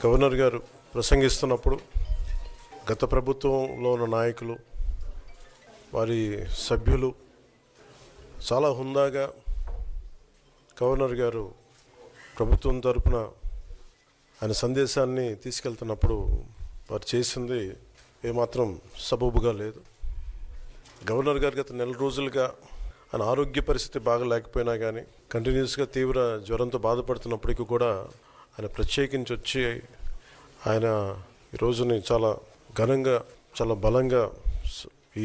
Governor గారు ప్రసంగిస్తున్నప్పుడు గత ప్రభుత్వంలో ఉన్న నాయకులు వారి సభ్యులు చాలా హుందాగా గవర్నర్ గారు ప్రభుత్వం తరపున ఆయన సందేశాన్ని తీసుకెళ్తున్నప్పుడు వారు చేసింది ఏమాత్రం సబబుగా లేదు. గవర్నర్ గారు గత నెల రోజులుగా ఆయన ఆరోగ్య పరిస్థితి బాగా లేకపోయినా కానీ కంటిన్యూస్గా తీవ్ర జ్వరంతో బాధపడుతున్నప్పటికీ కూడా ఆయన ప్రత్యేకించి వచ్చి ఆయన ఈ రోజుని చాలా ఘనంగా చాలా బలంగా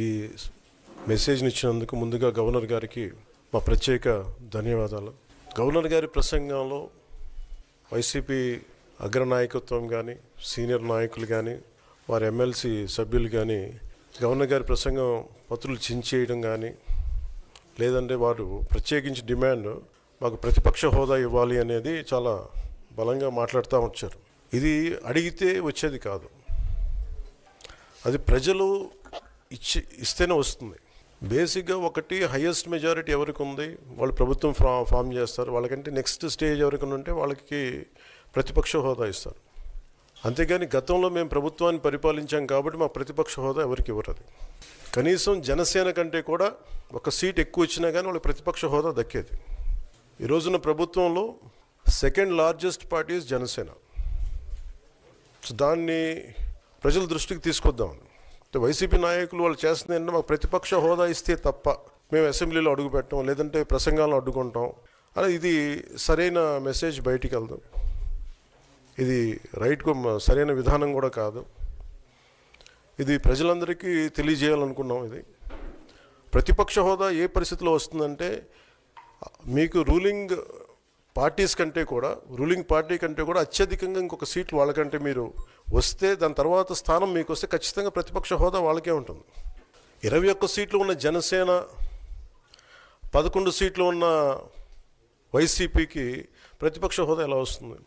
ఈ మెసేజ్ని ఇచ్చినందుకు ముందుగా గవర్నర్ గారికి మా ప్రత్యేక ధన్యవాదాలు. గవర్నర్ గారి ప్రసంగంలో వైసీపీ అగ్రనాయకత్వం కానీ సీనియర్ నాయకులు కానీ వారి ఎమ్మెల్సీ సభ్యులు కానీ గవర్నర్ గారి ప్రసంగం పత్రులు చించేయడం కానీ లేదంటే వారు ప్రత్యేకించి డిమాండ్ మాకు ప్రతిపక్ష హోదా ఇవ్వాలి అనేది చాలా బలంగా మాట్లాడుతూ వచ్చారు. ఇది అడిగితే వచ్చేది కాదు, అది ప్రజలు ఇస్తేనే వస్తుంది. బేసిక్గా ఒకటి హయ్యెస్ట్ మెజారిటీ ఎవరికి ఉంది వాళ్ళు ప్రభుత్వం ఫామ్ చేస్తారు, వాళ్ళకంటే నెక్స్ట్ స్టేజ్ ఎవరికి ఉంటే వాళ్ళకి ప్రతిపక్ష హోదా ఇస్తారు. అంతేగాని గతంలో మేము ప్రభుత్వాన్ని పరిపాలించాం కాబట్టి మా ప్రతిపక్ష హోదా ఎవరికి ఇవ్వరు. కనీసం జనసేన కంటే కూడా ఒక సీట్ ఎక్కువ వచ్చినా కానీ వాళ్ళకి ప్రతిపక్ష హోదా దక్కేది. ఈ రోజున ప్రభుత్వంలో second largest party is Janasena. So దాన్ని ప్రజల దృష్టికి తీసుకొద్దామని వైసీపీ నాయకులు వాళ్ళు చేస్తుంది ఏంటంటే మాకు ప్రతిపక్ష హోదా ఇస్తే తప్ప మేము అసెంబ్లీలో అడుగు పెట్టాం లేదంటే ప్రసంగాలను అడ్డుకుంటాం అని. ఇది సరైన మెసేజ్ బయటికి వెళ్దాం, ఇది సరైన విధానం కూడా కాదు. ఇది ప్రజలందరికీ తెలియజేయాలనుకున్నాం. ఇది ప్రతిపక్ష హోదా ఏ పరిస్థితిలో వస్తుందంటే మీకు రూలింగ్ పార్టీ కంటే కూడా అత్యధికంగా ఇంకొక సీట్లు వాళ్ళకంటే మీరు వస్తే దాని తర్వాత స్థానం మీకు వస్తే ఖచ్చితంగా ప్రతిపక్ష హోదా వాళ్ళకే ఉంటుంది. 21 సీట్లు ఉన్న జనసేన 11 సీట్లు ఉన్న వైసీపీకి ప్రతిపక్ష హోదా ఎలా వస్తుంది?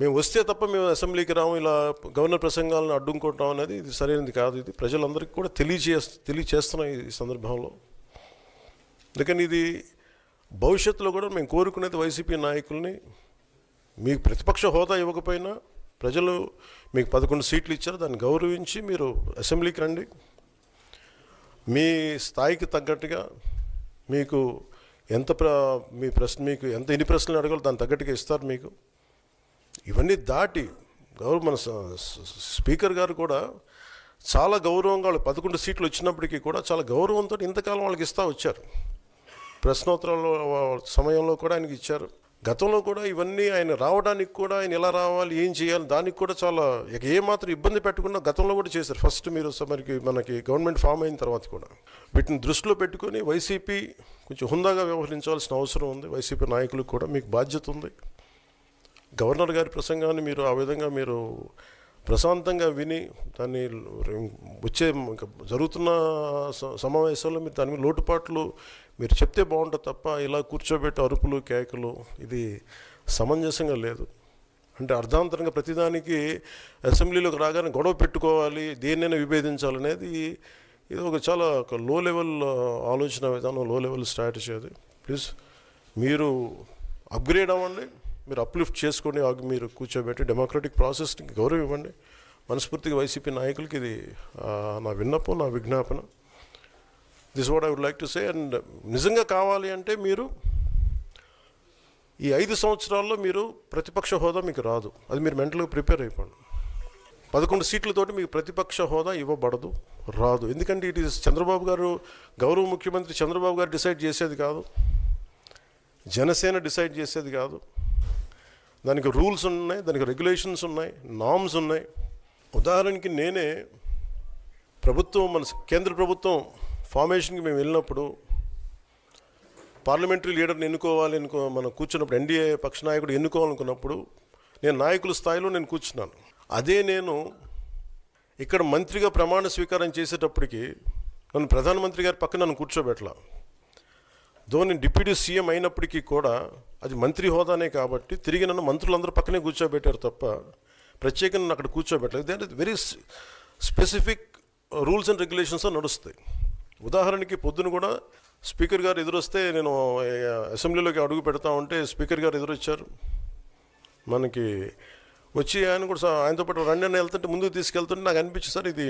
మేము వస్తే తప్ప మేము అసెంబ్లీకి రాము, ఇలా గవర్నర్ ప్రసంగాలను అడ్డుకుంటాం అనేది ఇది సరైనది కాదు. ఇది ప్రజలందరికీ కూడా తెలియచేస్తున్నాం ఈ సందర్భంలో. అందుకని ఇది భవిష్యత్తులో కూడా మేము కోరుకునేది వైసీపీ నాయకుల్ని మీకు ప్రతిపక్ష హోదా ఇవ్వకపోయినా ప్రజలు మీకు 11 సీట్లు ఇచ్చారు, దాన్ని గౌరవించి మీరు అసెంబ్లీకి రండి. మీ స్థాయికి తగ్గట్టుగా మీకు ఎన్ని ప్రశ్నలు అడగాలో దాన్ని తగ్గట్టుగా ఇస్తారు మీకు. ఇవన్నీ దాటి మన స్పీకర్ గారు కూడా చాలా గౌరవంగా వాళ్ళు 11 సీట్లు వచ్చినప్పటికీ కూడా చాలా గౌరవంతో ఇంతకాలం వాళ్ళకి ఇస్తూ వచ్చారు. ప్రశ్నోత్తరాల సమయంలో కూడా ఆయనకి ఇచ్చారు. గతంలో కూడా ఇవన్నీ ఆయన రావడానికి కూడా ఆయన ఎలా రావాలి ఏం చేయాలి దానికి కూడా చాలా ఏమాత్రం ఇబ్బంది పెట్టకుండా గతంలో కూడా చేశారు. ఫస్ట్ మీరు మనకి గవర్నమెంట్ ఫామ్ అయిన తర్వాత కూడా వీటిని దృష్టిలో పెట్టుకొని వైసీపీ కొంచెం హుందాగా వ్యవహరించాల్సిన అవసరం ఉంది. వైసీపీ నాయకులకు కూడా మీకు బాధ్యత ఉంది. గవర్నర్ గారి ప్రసంగాన్ని మీరు ఆ విధంగా మీరు ప్రశాంతంగా విని దాన్ని వచ్చే జరుగుతున్న సమావేశాల్లో మీరు దాని మీద లోటుపాట్లు మీరు చెప్తే బాగుంటుంది తప్ప ఇలా కూర్చోబెట్టి అరుపులు కేకలు ఇది సమంజసంగా లేదు. అంటే అర్ధాంతరంగా ప్రతిదానికి అసెంబ్లీలోకి రాగానే గొడవ పెట్టుకోవాలి, దేన్నైనా విభేదించాలనేది ఇది చాలా లో లెవెల్ ఆలోచన విధానం, లో లెవెల్ స్ట్రాటజీ. అది ప్లీజ్ మీరు అప్గ్రేడ్ అవ్వండి, మీరు అప్లిఫ్ట్ చేసుకొని మీరు కూర్చోబెట్టి డెమోక్రటిక్ ప్రాసెస్కి గౌరవం ఇవ్వండి. మనస్ఫూర్తిగా వైసీపీ నాయకులకి ఇది నా విన్నపం, నా విజ్ఞాపన. This what I would like to say. And నిజంగా కావాలి అంటే మీరు ఈ 5 సంవత్సరాల్లో మీరు ప్రతిపక్ష హోదా మీకు రాదు, అది మీరు మెంటల్గా ప్రిపేర్ అయిపోండి. 11 సీట్లతోటి మీకు ప్రతిపక్ష హోదా ఇవ్వబడదు, రాదు. ఎందుకంటే ఇట్ ఈస్ చంద్రబాబు గారు, గౌరవ ముఖ్యమంత్రి చంద్రబాబు గారు డిసైడ్ చేసేది కాదు, జనసేన డిసైడ్ చేసేది కాదు. దానికి రూల్స్ ఉన్నాయి, దానికి రెగ్యులేషన్స్ ఉన్నాయి, నామ్స్ ఉన్నాయి. ఉదాహరణకి నేనే మన కేంద్ర ప్రభుత్వం ఫార్మేషన్కి మేము వెళ్ళినప్పుడు పార్లమెంటరీ లీడర్ని ఎన్నుకోవాలి మనం కూర్చున్నప్పుడు ఎన్డీఏ పక్ష నాయకుడు ఎన్నుకోవాలనుకున్నప్పుడు నేను నాయకుల స్థాయిలో నేను కూర్చున్నాను. అదే నేను ఇక్కడ మంత్రిగా ప్రమాణ స్వీకారం చేసేటప్పటికి నన్ను ప్రధానమంత్రి గారి పక్కన నన్ను కూర్చోబెట్టలా. నేను డిప్యూటీ సీఎం అయినప్పటికీ కూడా అది మంత్రి హోదానే కాబట్టి తిరిగి నన్ను మంత్రులందరూ పక్కనే కూర్చోబెట్టారు తప్ప ప్రత్యేకంగా నన్ను అక్కడ కూర్చోబెట్టలేదు. They are very specific rules and regulations నడుస్తాయి. ఉదాహరణకి పొద్దున కూడా స్పీకర్ గారు ఎదురొస్తే నేను అసెంబ్లీలోకి అడుగు పెడతా ఉంటే స్పీకర్ గారు ఎదురొచ్చారు. మనకి వచ్చి ఆయన కూడా ఆయనతో పాటు రండి అని వెళ్తుంటే ముందుకు తీసుకెళ్తుంటే నాకు అనిపించింది సార్ ఇది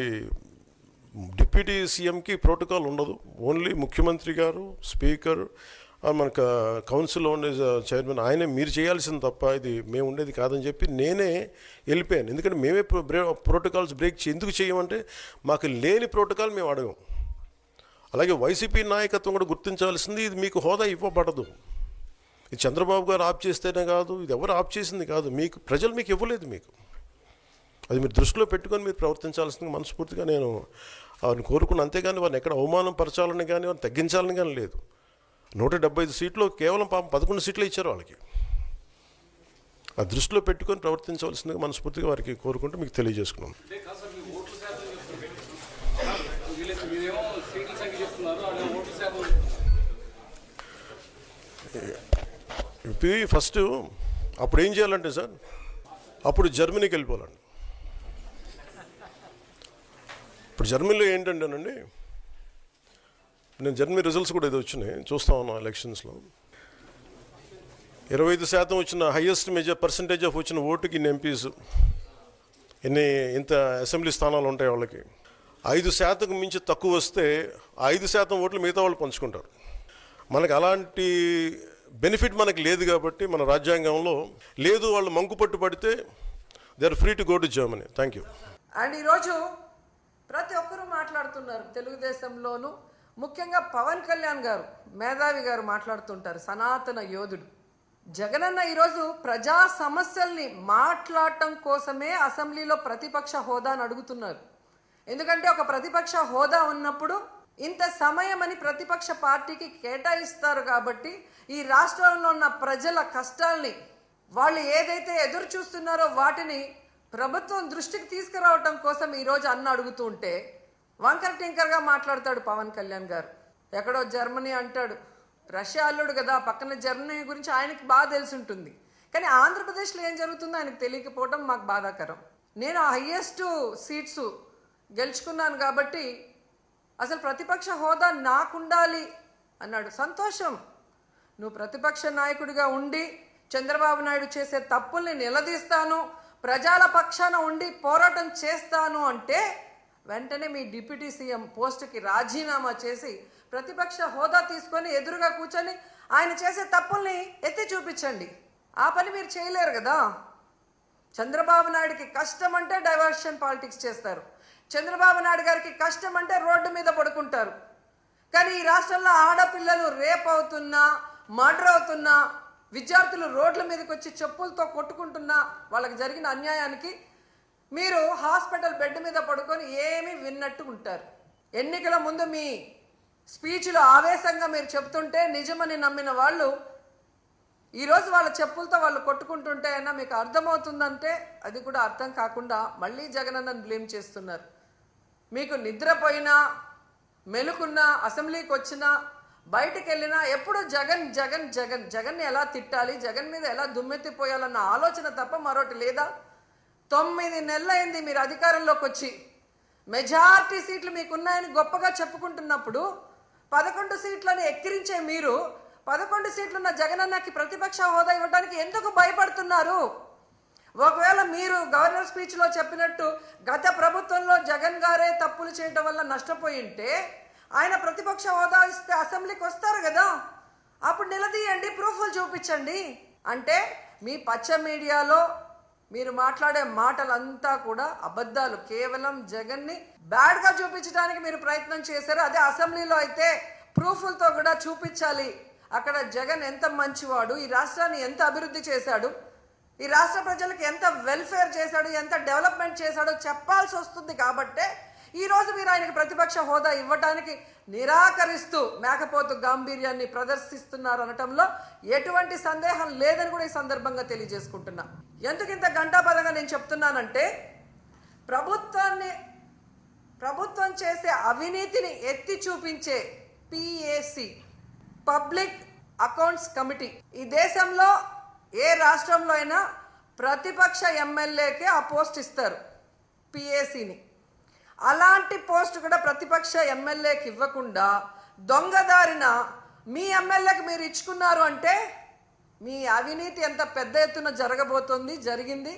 డిప్యూటీ సీఎంకి ప్రోటోకాల్ ఉండదు, ఓన్లీ ముఖ్యమంత్రి గారు, స్పీకర్, మనకు కౌన్సిల్లో ఉండే చైర్మన్ ఆయనే మీరు చేయాల్సింది తప్ప ఇది మేము ఉండేది కాదని చెప్పి నేనే వెళ్ళిపోయాను. ఎందుకంటే మేమే ప్రోటోకాల్స్ బ్రేక్ ఎందుకు చేయమంటే మాకు లేని ప్రోటోకాల్ మేము అడగం. అలాగే వైసీపీ నాయకత్వం కూడా గుర్తించాల్సింది ఇది మీకు హోదా ఇవ్వబడదు. ఇది చంద్రబాబు గారు ఆప్ చేస్తేనే కాదు, ఇది ఎవరు ఆప్ చేసింది కాదు, మీకు ప్రజలు మీకు ఇవ్వలేదు. మీకు అది మీరు దృష్టిలో పెట్టుకొని మీరు ప్రవర్తించాల్సింది మనస్ఫూర్తిగా నేను వారిని కోరుకున్నాను. అంతేగాని వారిని ఎక్కడ అవమానం పరచాలని కానీ వారిని తగ్గించాలని కానీ లేదు. 175 సీట్లు కేవలం 11 సీట్లే ఇచ్చారు వాళ్ళకి. ఆ దృష్టిలో పెట్టుకొని ప్రవర్తించవలసిందిగా మనస్ఫూర్తిగా వారికి కోరుకుంటూ మీకు తెలియజేసుకున్నాం. ఫస్ట్ అప్పుడు ఏం చేయాలంటే సార్, అప్పుడు జర్మనీకి వెళ్ళిపోవాలండి. ఇప్పుడు జర్మనీలో ఏంటంటేనండి, నేను జర్మనీ రిజల్ట్స్ కూడా ఏదో వచ్చినాయి చూస్తా ఉన్నాను ఎలక్షన్స్లో. 25% వచ్చిన హైయెస్ట్ పర్సంటేజ్ ఆఫ్ వచ్చిన ఓటుకి ఇన్ని ఎంపీస్, ఇంత అసెంబ్లీ స్థానాలు ఉంటాయి వాళ్ళకి. 5% మించి తక్కువ వస్తే 5% ఓట్లు మిగతా వాళ్ళు పంచుకుంటారు. మనకు అలాంటి బెనిఫిట్ మనకు లేదు కాబట్టి మన రాజ్యాంగంలో లేదు. వాళ్ళు మంకుపట్టు పడితే they are free to go to Germany. Thank you. And ఈరోజు ప్రతి ఒక్కరూ మాట్లాడుతున్నారు తెలుగుదేశంలోనూ, ముఖ్యంగా పవన్ కళ్యాణ్ గారు, మేధావి గారు మాట్లాడుతుంటారు, సనాతన యోధుడు. జగనన్న ఈరోజు ప్రజా సమస్యల్ని మాట్లాడటం కోసమే అసెంబ్లీలో ప్రతిపక్ష హోదాను అడుగుతున్నారు. ఎందుకంటే ఒక ప్రతిపక్ష హోదా ఉన్నప్పుడు ఇంత సమయం అని ప్రతిపక్ష పార్టీకి కేటాయిస్తారు కాబట్టి ఈ రాష్ట్రంలో ఉన్న ప్రజల కష్టాల్ని, వాళ్ళు ఏదైతే ఎదురు చూస్తున్నారో వాటిని ప్రభుత్వం దృష్టికి తీసుకురావటం కోసం ఈరోజు అన్న అడుగుతూ ఉంటే వంకర్ టింకర్గా మాట్లాడతాడు పవన్ కళ్యాణ్ గారు. ఎక్కడో జర్మనీ అంటాడు, రష్యా అల్లుడు కదా, పక్కన జర్మనీ గురించి ఆయనకి బాగా తెలిసి ఉంటుంది. కానీ ఆంధ్రప్రదేశ్లో ఏం జరుగుతుందో ఆయనకు తెలియకపోవడం మాకు బాధాకరం. నేను హైయెస్ట్ సీట్స్ గెలుచుకున్నాను కాబట్టి అసలు ప్రతిపక్ష హోదా నాకుండాలి అన్నాడు. సంతోషం, నువ్వు ప్రతిపక్ష నాయకుడిగా ఉండి చంద్రబాబు నాయుడు చేసే తప్పుల్ని నిలదీస్తాను, ప్రజల పక్షాన ఉండి పోరాటం చేస్తాను అంటే వెంటనే మీ డిప్యూటీ సీఎం పోస్టుకి రాజీనామా చేసి ప్రతిపక్ష హోదా తీసుకొని ఎదురుగా కూర్చొని ఆయన చేసే తప్పుల్ని ఎత్తి చూపించండి. ఆ పని మీరు చేయలేరు కదా. చంద్రబాబు నాయుడికి కష్టం అంటే డైవర్షన్ పాలిటిక్స్ చేస్తారు, చంద్రబాబు నాయుడు గారికి కష్టం అంటే రోడ్డు మీద పడుకుంటారు. కానీ ఈ రాష్ట్రంలో ఆడపిల్లలు రేప్ అవుతున్నా, మర్డర్ అవుతున్నా, విద్యార్థులు రోడ్ల మీదకి వచ్చి చెప్పులతో కొట్టుకుంటున్నా వాళ్ళకి జరిగిన అన్యాయానికి మీరు హాస్పిటల్ బెడ్ మీద పడుకొని ఏమీ విన్నట్టు ఉంటారు. ఎన్నికల ముందు మీ స్పీచ్లో ఆవేశంగా మీరు చెప్తుంటే నిజమని నమ్మిన వాళ్ళు ఈరోజు వాళ్ళ చెప్పులతో వాళ్ళు కొట్టుకుంటుంటే అయినా మీకు అర్థమవుతుందంటే అది కూడా అర్థం కాకుండా మళ్ళీ జగనన్నను బ్లేమ్ చేస్తున్నారు. మీకు నిద్రపోయినా, మెలుకున్నా, అసెంబ్లీకి వచ్చినా, బయటికి వెళ్ళినా ఎప్పుడు జగన్ జగన్ జగన్, జగన్ని ఎలా తిట్టాలి, జగన్ మీద ఎలా దుమ్మెత్తిపోయాలన్న ఆలోచన తప్ప మరొకటి లేదా? 9 నెలలైంది మీరు అధికారంలోకి వచ్చి. మెజారిటీ సీట్లు మీకున్నాయని గొప్పగా చెప్పుకుంటున్నప్పుడు 11 సీట్లని ఎక్కిరించే మీరు 11 సీట్లున్న జగనన్నకి ప్రతిపక్ష హోదా ఇవ్వడానికి ఎందుకు భయపడుతున్నారు? ఒకవేళ మీరు గవర్నర్ స్పీచ్లో చెప్పినట్టు గత ప్రభుత్వంలో జగన్ గారే తప్పులు చేయడం వల్ల నష్టపోయి ఉంటే ఆయన ప్రతిపక్ష హోదా ఇస్తే అసెంబ్లీకి వస్తారు కదా, అప్పుడు నిలదీయండి, ప్రూఫ్లు చూపించండి. అంటే మీ పచ్చ మీడియాలో మీరు మాట్లాడే మాటలంతా కూడా అబద్ధాలు. కేవలం జగన్ని బ్యాడ్గా చూపించడానికి మీరు ప్రయత్నం చేశారు. అదే అసెంబ్లీలో అయితే ప్రూఫ్లతో కూడా చూపించాలి. అక్కడ జగన్ ఎంత మంచివాడు, ఈ రాష్ట్రాన్ని ఎంత అభివృద్ధి చేశాడు, ఈ రాష్ట్ర ప్రజలకు ఎంత వెల్ఫేర్ చేశాడు, ఎంత డెవలప్మెంట్ చేశాడో చెప్పాల్సి వస్తుంది. కాబట్టే ఈరోజు మీరు ఆయనకి ప్రతిపక్ష హోదా ఇవ్వడానికి నిరాకరిస్తూ మేకపోతు గాంభీర్యాన్ని ప్రదర్శిస్తున్నారు అనటంలో ఎటువంటి సందేహం లేదని కూడా ఈ సందర్భంగా తెలియజేసుకుంటున్నా. ఎందుకు ఇంత గంటాపదంగా నేను చెప్తున్నానంటే ప్రభుత్వం చేసే అవినీతిని ఎత్తి చూపించే PAC, పబ్లిక్ అకౌంట్స్ కమిటీ, ఈ దేశంలో ఏ రాష్ట్రంలో అయినా ప్రతిపక్ష ఎమ్మెల్యేకే ఆ పోస్ట్ ఇస్తారు, PACని. అలాంటి పోస్ట్ కూడా ప్రతిపక్ష ఎమ్మెల్యేకి ఇవ్వకుండా దొంగదారిన మీ ఎమ్మెల్యేకి మీరు ఇచ్చుకున్నారు అంటే మీ అవినీతి ఎంత పెద్ద ఎత్తున జరిగింది.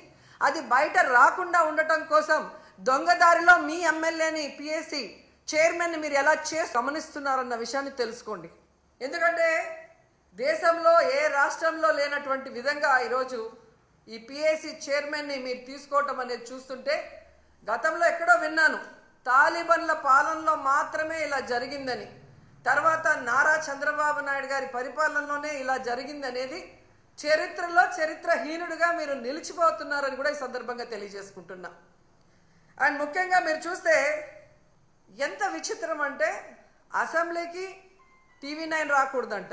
అది బయట రాకుండా ఉండటం కోసం దొంగదారిలో మీ ఎమ్మెల్యేని పిఎస్సి చైర్మన్ని మీరు ఎలా చేసి గమనిస్తున్నారన్న విషయాన్ని తెలుసుకోండి. ఎందుకంటే దేశంలో ఏ రాష్ట్రంలో లేనటువంటి విధంగా ఈరోజు ఈ పిఎస్సి చైర్మన్ని మీరు తీసుకోవటం అనేది చూస్తుంటే, గతంలో ఎక్కడో విన్నాను తాలిబన్ల పాలనలో మాత్రమే ఇలా జరిగిందని, తర్వాత నారా చంద్రబాబు నాయుడు గారి పరిపాలనలోనే ఇలా జరిగిందనేది చరిత్రలో చరిత్రహీనుడిగా మీరు నిలిచిపోతున్నారని కూడా ఈ సందర్భంగా తెలియజేసుకుంటున్నా. అండ్ ముఖ్యంగా మీరు చూస్తే ఎంత విచిత్రం అంటే, అసెంబ్లీకి TV9 రాకూడదంట,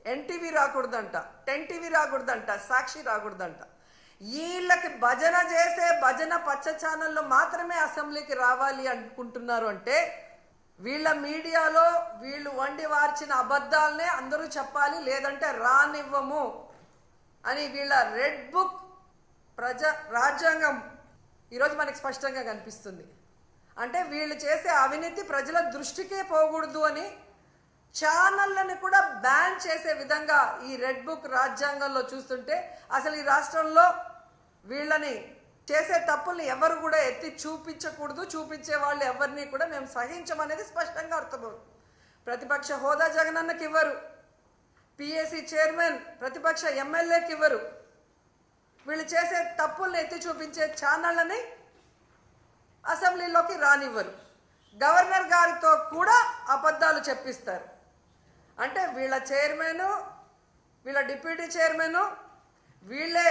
NTV రాకూడదంట, 10 TV రాకూడదంట, సాక్షి రాకూడదంట. వీళ్ళకి భజన చేసే భజన పచ్చ ఛానళ్ళు మాత్రమే అసెంబ్లీకి రావాలి అనుకుంటున్నారు. అంటే వీళ్ళ మీడియాలో వీళ్ళు వండి వార్చిన అబద్ధాలనే అందరూ చెప్పాలి, లేదంటే రానివ్వము అని వీళ్ళ రెడ్ బుక్ రాజ్యాంగం ఈరోజు మనకి స్పష్టంగా కనిపిస్తుంది. అంటే వీళ్ళు చేసే అవినీతి ప్రజల దృష్టికే పోకూడదు అని ఛానళ్ళని కూడా బ్యాన్ చేసే విధంగా ఈ రెడ్ బుక్ రాజ్యాంగంలో చూస్తుంటే, అసలు ఈ రాష్ట్రంలో వీళ్ళని చేసే తప్పుల్ని ఎవరు కూడా ఎత్తి చూపించకూడదు, చూపించే వాళ్ళు ఎవరిని కూడా మేము సహించమనేది స్పష్టంగా అర్థమవుతుంది. ప్రతిపక్ష హోదా జగనన్నకి ఇవ్వరు, పిఎస్సి చైర్మన్ ప్రతిపక్ష ఎమ్మెల్యేకి ఇవ్వరు, వీళ్ళు చేసే తప్పుల్ని ఎత్తి చూపించే ఛానళ్ళని అసెంబ్లీలోకి రానివ్వరు, గవర్నర్ గారితో కూడా అబద్ధాలు చెప్పిస్తారు. అంటే వీళ్ళ చైర్మన్, వీళ్ళ డిప్యూటీ చైర్మన్, వీళ్ళే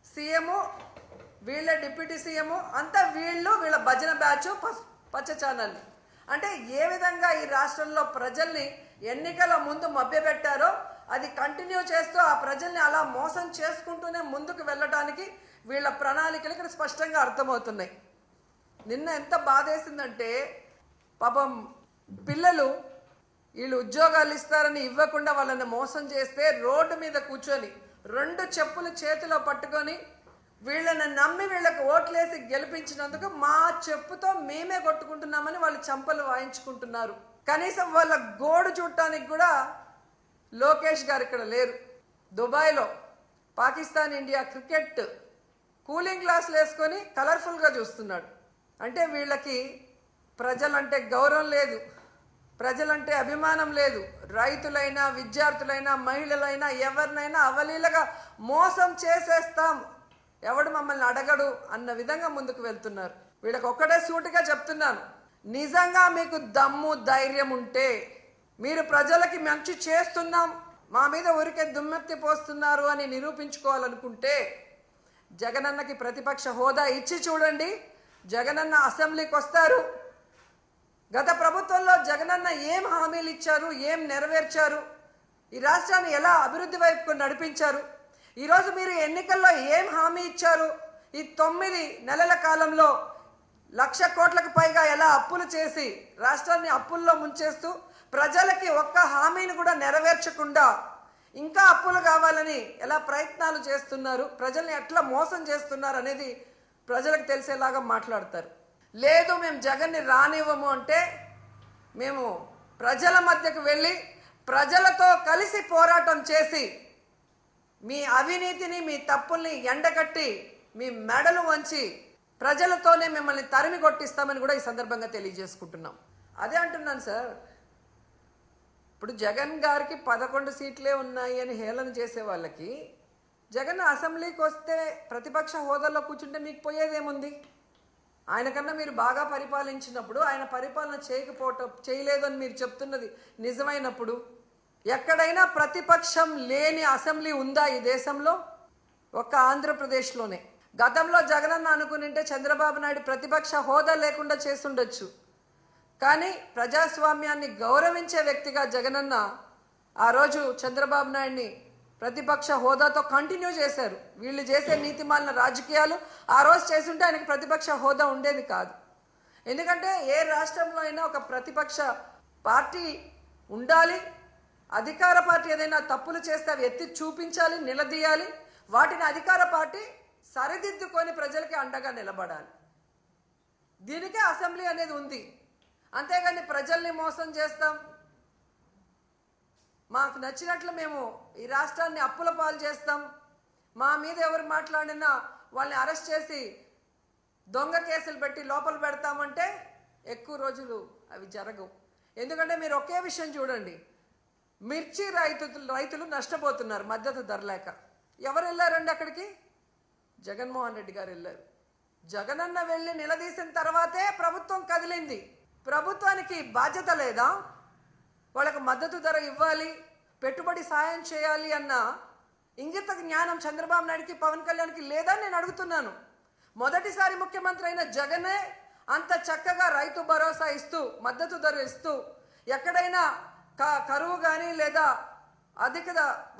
సీఎం, వీళ్ళే డిప్యూటీ సీఎం, అంతా వీళ్ళ భజన బ్యాచ్ పచ్చ ఛానల్. అంటే ఏ విధంగా ఈ రాష్ట్రంలో ప్రజల్ని ఎన్నికల ముందు మభ్యపెట్టారో అది కంటిన్యూ చేస్తూ ఆ ప్రజల్ని అలా మోసం చేసుకుంటూనే ముందుకు వెళ్ళడానికి వీళ్ళ ప్రణాళికలు ఇక్కడ స్పష్టంగా అర్థమవుతున్నాయి. నిన్న ఎంత బాధేసిందంటే, పాపం పిల్లలు వీళ్ళు ఉద్యోగాలు ఇస్తారని ఇవ్వకుండా వాళ్ళని మోసం చేస్తే రోడ్డు మీద కూర్చొని 2 చెప్పులు చేతిలో పట్టుకొని వీళ్ళని నమ్మి వీళ్ళకి ఓట్లేసి గెలిపించినందుకు మా చెప్పుతో మేమే కొట్టుకుంటున్నామని వాళ్ళు చంపలు వాయించుకుంటున్నారు. కనీసం వాళ్ళ గోడు చూడటానికి కూడా లోకేష్ గారు ఇక్కడ లేరు. దుబాయ్లో పాకిస్తాన్ ఇండియా క్రికెట్ కూలింగ్ గ్లాసులు వేసుకొని కలర్ఫుల్గా చూస్తున్నాడు. అంటే వీళ్ళకి ప్రజలంటే గౌరవం లేదు, ప్రజలంటే అభిమానం లేదు. రైతులైనా, విద్యార్థులైనా, మహిళలైనా ఎవరినైనా అవలీలగా మోసం చేసేస్తాం, ఎవడు మమ్మల్ని అడగడు అన్న విధంగా ముందుకు వెళ్తున్నారు. వీళ్ళకి ఒక్కటే సూటిగా చెప్తున్నాను, నిజంగా మీకు దమ్ము ధైర్యం ఉంటే, మీరు ప్రజలకి మంచి చేస్తున్నాం, మా మీద ఊరికే దుమ్మెత్తి పోస్తున్నారు అని నిరూపించుకోవాలనుకుంటే జగనన్నకి ప్రతిపక్ష హోదా ఇచ్చి చూడండి. జగనన్న అసెంబ్లీకి వస్తారు. గత ప్రభుత్వంలో జగనన్న ఏం హామీలు ఇచ్చారు, ఏం నెరవేర్చారు, ఈ రాష్ట్రాన్ని ఎలా అభివృద్ధి వైపుకు నడిపించారు, ఈరోజు మీరు ఎన్నికల్లో ఏం హామీ ఇచ్చారు, ఈ 9 నెలల కాలంలో 1,00,000 కోట్లకు పైగా ఎలా అప్పులు చేసి రాష్ట్రాన్ని అప్పుల్లో ముంచేస్తూ ప్రజలకి ఒక్క హామీని కూడా నెరవేర్చకుండా ఇంకా అప్పులు కావాలని ఎలా ప్రయత్నాలు చేస్తున్నారు, ప్రజల్ని ఎట్లా మోసం చేస్తున్నారు అనేది ప్రజలకు తెలిసేలాగా మాట్లాడతారు. లేదు మేము జగన్ని రానివ్వము అంటే మేము ప్రజల మధ్యకు వెళ్ళి ప్రజలతో కలిసి పోరాటం చేసి మీ అవినీతిని, మీ తప్పుల్ని ఎండగట్టి మీ మెడలు వంచి ప్రజలతోనే మిమ్మల్ని తరిమి కొట్టిస్తామని కూడా ఈ సందర్భంగా తెలియజేసుకుంటున్నాం. అదే అంటున్నాను సార్, ఇప్పుడు జగన్ గారికి 11 సీట్లే ఉన్నాయి అని హేళన చేసే వాళ్ళకి జగన్ అసెంబ్లీకి వస్తే ప్రతిపక్ష హోదాలో కూర్చుంటే మీకు పోయేదేముంది? ఆయన కన్నా మీరు బాగా పరిపాలించినప్పుడు, ఆయన పరిపాలన చేయలేదు అని మీరు చెప్తున్నది నిజమైనప్పుడు, ఎక్కడైనా ప్రతిపక్షం లేని అసెంబ్లీ ఉందా ఈ దేశంలో? ఒక్క ఆంధ్రప్రదేశ్లోనే. గతంలో జగనన్న అనుకునింటే చంద్రబాబు నాయుడు ప్రతిపక్ష హోదా లేకుండా చేసుండొచ్చు. కానీ ప్రజాస్వామ్యాన్ని గౌరవించే వ్యక్తిగా జగనన్న ఆ రోజు చంద్రబాబు నాయుడిని ప్రతిపక్ష హోదాతో కంటిన్యూ చేశారు. వీళ్ళు చేసే నీతిమాలిన రాజకీయాలు ఆ రోజు చేస్తుంటే ఆయనకు ప్రతిపక్ష హోదా ఉండేది కాదు. ఎందుకంటే ఏ రాష్ట్రంలో అయినా ఒక ప్రతిపక్ష పార్టీ ఉండాలి, అధికార పార్టీ ఏదైనా తప్పులు చేస్తే అవి ఎత్తి చూపించాలి, నిలదీయాలి, వాటిని అధికార పార్టీ సరిదిద్దుకొని ప్రజలకి అండగా నిలబడాలి. దీనికే అసెంబ్లీ అనేది ఉంది. అంతేగాని ప్రజల్ని మోసం చేస్తాం, మాకు నచ్చినట్లు మేము ఈ రాష్ట్రాన్ని అప్పుల పాలు చేస్తాం, మా మీద ఎవరు మాట్లాడినా వాళ్ళని అరెస్ట్ చేసి దొంగ కేసులు పెట్టి లోపల పెడతామంటే ఎక్కువ రోజులు అవి జరగవు. ఎందుకంటే మీరు ఒకే విషయం చూడండి, మిర్చి రైతులు నష్టపోతున్నారు మద్దతు ధర లేక. ఎవరు వెళ్ళారండి అక్కడికి? జగన్మోహన్ రెడ్డి గారు వెళ్ళారు. జగనన్న వెళ్ళి నిలదీసిన తర్వాతే ప్రభుత్వం కదిలింది. ప్రభుత్వానికి బాధ్యత లేదా? వాళ్ళకు మద్దతు ధర ఇవ్వాలి, పెట్టుబడి సాయం చేయాలి అన్న ఇంగిత జ్ఞానం చంద్రబాబు నాయుడికి, పవన్ కళ్యాణ్కి లేదా నేను అడుగుతున్నాను. మొదటిసారి ముఖ్యమంత్రి అయిన జగనే అంత చక్కగా రైతు భరోసా ఇస్తూ, మద్దతు ధర ఇస్తూ, ఎక్కడైనా కరువు కానీ లేదా అధిక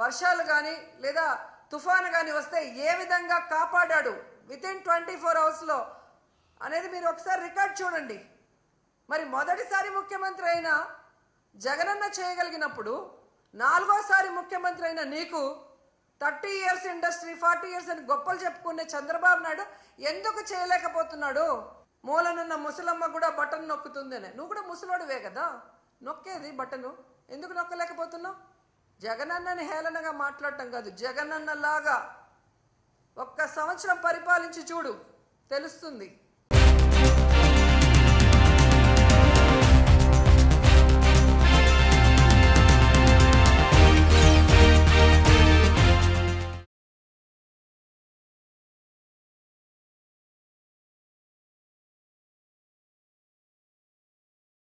వర్షాలు కానీ లేదా తుఫాను కానీ వస్తే ఏ విధంగా కాపాడాడు వితిన్ 24 అవర్స్లో అనేది మీరు ఒకసారి రికార్డ్ చూడండి. మరి మొదటిసారి ముఖ్యమంత్రి అయిన జగనన్న చేయగలిగినప్పుడు 4వ ముఖ్యమంత్రి అయిన నీకు 30 years ఇండస్ట్రీ, 40 years అని గొప్పలు చెప్పుకునే చంద్రబాబు నాయుడు ఎందుకు చేయలేకపోతున్నాడు? మూలనున్న ముసలమ్మ కూడా బటన్ నొక్కుతుందనే. నువ్వు కూడా ముసలోడివే కదా, నొక్కేది బటను, ఎందుకు నొక్కలేకపోతున్నావు? జగనన్నని హేళనగా మాట్లాడటం కాదు, జగనన్నలాగా 1 సంవత్సరం పరిపాలించి చూడు, తెలుస్తుంది.